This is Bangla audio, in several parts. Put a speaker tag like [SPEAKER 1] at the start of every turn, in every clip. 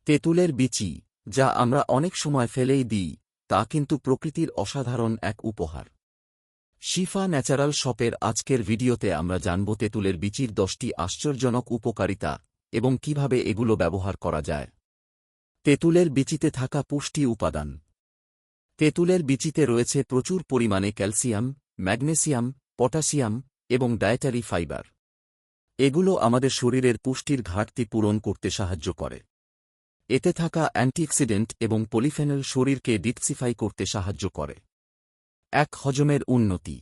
[SPEAKER 1] তেঁতুলের বিচি, যা আমরা অনেক সময় ফেলেই দিই, তা কিন্তু প্রকৃতির অসাধারণ এক উপহার। শিফা ন্যাচারাল শপের আজকের ভিডিওতে আমরা জানব তেঁতুলের বিচির 10টি আশ্চর্যজনক উপকারিতা এবং কিভাবে এগুলো ব্যবহার করা যায়। তেঁতুলের বিচিতে থাকা পুষ্টি উপাদান। তেঁতুলের বিচিতে রয়েছে প্রচুর পরিমাণে ক্যালসিয়াম, ম্যাগনেসিয়াম, পটাশিয়াম এবং ডায়েটারি ফাইবার। এগুলো আমাদের শরীরের পুষ্টির ঘাটতি পূরণ করতে সাহায্য করে। এতে থাকা অ্যান্টিঅক্সিডেন্ট এবং পলিফেনল শরীরকে ডিটক্সিফাই করতে সাহায্য করে। হজমের উন্নতি।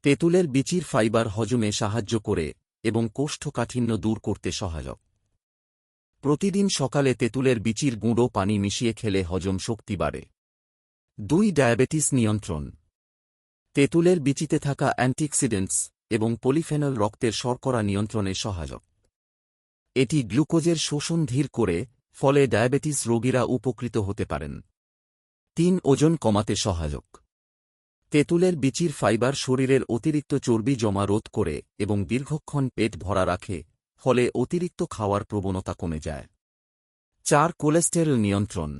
[SPEAKER 1] তেঁতুলের বিচির ফাইবার হজমে সাহায্য করে এবং কোষ্ঠকাঠিন্য দূর করতে সহায়ক। প্রতিদিন সকালে তেঁতুলের বিচির গুঁড়ো পানি মিশিয়ে খেলে হজম শক্তি বাড়ে। 2. ডায়াবেটিস নিয়ন্ত্রণ। তেঁতুলের বিচিতে থাকা অ্যান্টিঅক্সিডেন্টস এবং পলিফেনল রক্তের শর্করা নিয়ন্ত্রণে সহায়ক। এটি গ্লুকোজের শোষণ ধীর করে, ফলে ডায়াবেটিস রোগীরা উপকৃত হতে পারেন। 3. ওজন কমাতে সহায়ক। তেঁতুলের বিচির ফাইবার শরীরের অতিরিক্ত চর্বি জমা রোধ করে এবং দীর্ঘক্ষণ পেট ভরা রাখে, ফলে অতিরিক্ত খাওয়ার প্রবণতা কমে যায়। 4. কোলেস্টেরল নিয়ন্ত্রণ।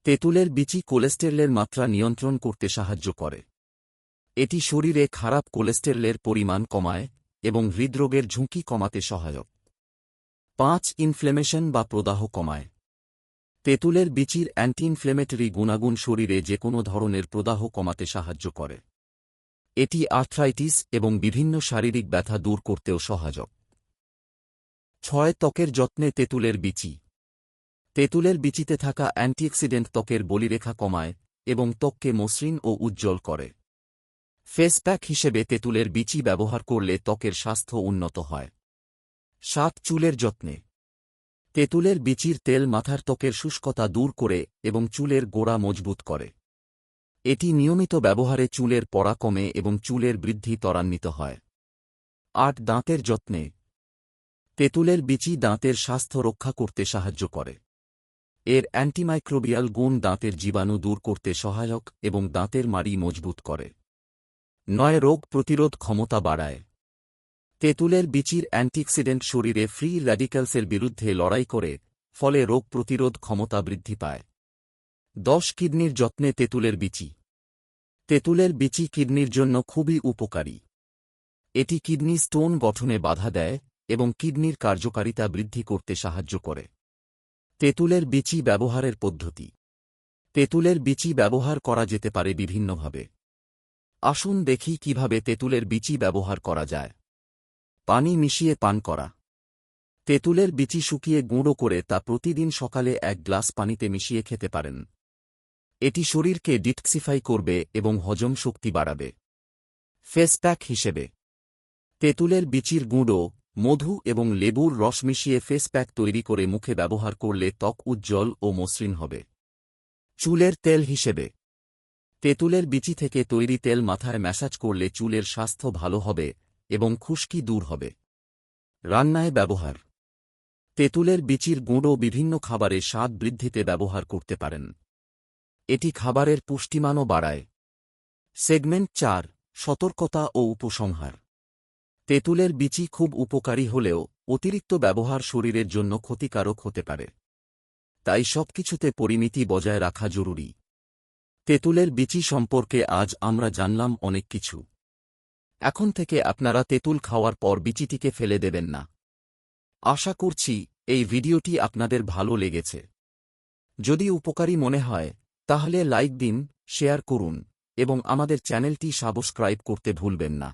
[SPEAKER 1] তেঁতুলের বিচি কোলেস্টেরলের মাত্রা নিয়ন্ত্রণ করতে সাহায্য করে। এটি শরীরে খারাপ কোলেস্টেরলের পরিমাণ কমায় এবং হৃদরোগের ঝুঁকি কমাতে সহায়ক। 5. ইনফ্লেমেশন বা প্রদাহ কমায়। তেঁতুলের বিচির অ্যান্টি ইনফ্লেমেটরি গুণাগুণ শরীরে যে কোনো ধরনের প্রদাহ কমাতে সাহায্য করে। এটি আর্থ্রাইটিস এবং বিভিন্ন শারীরিক ব্যথা দূর করতেও সহায়ক। 6. ত্বকের যত্নে তেঁতুলের বিচি। তেঁতুলের বিচিতে থাকা অ্যান্টিঅক্সিডেন্ট ত্বকের বলিরেখা কমায় এবং ত্বককে মসৃণ ও উজ্জ্বল করে। ফেস প্যাক হিসেবে তেঁতুলের বিচি ব্যবহার করলে ত্বকের স্বাস্থ্য উন্নত হয়। 7. চুলের যত্নে। তেঁতুলের বিচির তেল মাথার ত্বকের শুষ্কতা দূর করে এবং চুলের গোড়া মজবুত করে। এটি নিয়মিত ব্যবহারে চুলের পড়া কমে এবং চুলের বৃদ্ধি ত্বরান্বিত হয়। 8. দাঁতের যত্নে। তেঁতুলের বিচি দাঁতের স্বাস্থ্য রক্ষা করতে সাহায্য করে। এর অ্যান্টিমাইক্রোবিয়াল গুণ দাঁতের জীবাণু দূর করতে সহায়ক এবং দাঁতের মাড়ি মজবুত করে। 9. রোগ প্রতিরোধ ক্ষমতা বাড়ায়। তেঁতুলের বিচির অ্যান্টিঅক্সিডেন্ট শরীরে ফ্রি র্যাডিক্যালসের বিরুদ্ধে লড়াই করে, ফলে রোগ প্রতিরোধ ক্ষমতা বৃদ্ধি পায়। 10. কিডনির যত্নে তেঁতুলের বিচি। তেঁতুলের বিচি কিডনির জন্য খুবই উপকারী। এটি কিডনি স্টোন গঠনে বাধা দেয় এবং কিডনির কার্যকারিতা বৃদ্ধি করতে সাহায্য করে। তেঁতুলের বিচি ব্যবহারের পদ্ধতি। তেঁতুলের বিচি ব্যবহার করা যেতে পারে বিভিন্নভাবে। আসুন দেখি কিভাবে তেঁতুলের বিচি ব্যবহার করা যায়। পানি মিশিয়ে পান করা। তেঁতুলের বিচি শুকিয়ে গুঁড়ো করে তা প্রতিদিন সকালে 1 গ্লাস পানিতে মিশিয়ে খেতে পারেন। এটি শরীরকে ডিটক্সিফাই করবে এবং হজম শক্তি বাড়াবে। ফেস প্যাক হিসেবে। তেঁতুলের বিচির গুঁড়ো, মধু এবং লেবুর রস মিশিয়ে ফেস প্যাক তৈরি করে মুখে ব্যবহার করলে ত্বক উজ্জ্বল ও মসৃণ হবে। চুলের তেল হিসেবে। তেঁতুলের বিচি থেকে তৈরি তেল মাথায় ম্যাসাজ করলে চুলের স্বাস্থ্য ভালো হবে এবং খুশকি দূর হবে। রান্নায় ব্যবহার। তেঁতুলের বিচির গুঁড়ো বিভিন্ন খাবারে স্বাদ বৃদ্ধিতে ব্যবহার করতে পারেন। এটি খাবারের পুষ্টিমানও বাড়ায়। সেগমেন্ট 4. সতর্কতা ও উপসংহার। তেঁতুলের বিচি খুব উপকারী হলেও অতিরিক্ত ব্যবহার শরীরের জন্য ক্ষতিকারক হতে পারে। তাই সবকিছুতে পরিমিতি বজায় রাখা জরুরি। তেঁতুলের বিচি সম্পর্কে আজ আমরা জানলাম অনেক কিছু। এখন থেকে আপনারা তেঁতুল খাওয়ার পর বিচিটিকে ফেলে দেবেন না। আশা করছি এই ভিডিওটি আপনাদের ভালো লেগেছে। যদি উপকারী মনে হয় তাহলে লাইক দিন, শেয়ার করুন এবং আমাদের চ্যানেলটি সাবস্ক্রাইব করতে ভুলবেন না।